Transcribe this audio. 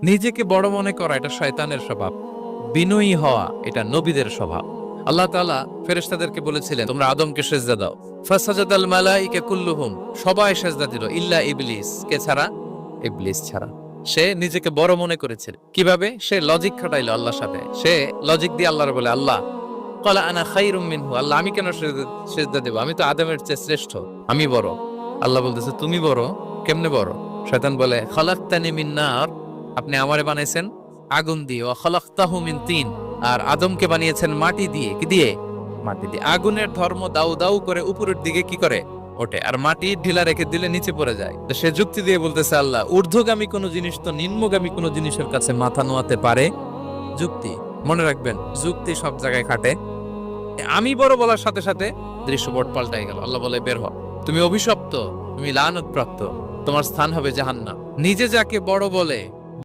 নিজেকে বড় মনে করা এটা শয়তানের স্বভাব, বিনয়ী হওয়া এটা নবীদের স্বভাব। আল্লাহ তাআলা ফেরেশতাদেরকে বলেছিলেন তোমরা আদমকে সিজদা দাও, ফাসাজাদাল মালাইকা কুল্লুহুম, সবাই সিজদা দিল ইল্লা ইবলিস, কে ছাড়া? ইবলিস ছাড়া। সে নিজেকে বড় মনে করেছিল। কিভাবে? সে লজিক খাটাইলো আল্লাহর সাথে। সে লজিক দিয়ে আল্লাহর বলে, আল্লাহ ক্বালা আনা খায়রুম মিনহু, আল্লাহ আমি কেন সিজদা দেব? আমি তো আদমের চেয়ে শ্রেষ্ঠ, আমি বড়। আল্লাহ বলতেছে তুমি বড়? কেমনে বড়? শয়তান বলে খালাকতানি মিন নার, আপনি আমারে বানাইছেন আগুন দিয়ে, ওয়া খালাকতাহু মিন তিন, আর আদমকে বানিয়েছেন মাটি দিয়ে। কি দিয়ে? মাটি দিয়ে। আগুনের ধর্ম দাউ দাউ করে উপরের দিকে কি করে? ওঠে, আর মাটি ঢিলা রেখে দিলে নিচে পড়ে যায়। তো সে যুক্তি দিয়ে বলতেছে আল্লাহ ঊর্ধ্বগামী কোন জিনিস তো নিম্নগামী কোন জিনিসের কাছে মাথা নোয়াতে পারে? যুক্তি, মনে রাখবেন, যুক্তি সব জায়গায় খাটে। আমি বড় বলার সাথে সাথে দৃশ্যপট পাল্টাই গেল। আল্লাহ বলে বের হ, তুমি অভিশপ্ত, তুমি লানত প্রাপ্ত, তোমার স্থান হবে জাহান্নাম। নিজে যাকে বড় বলে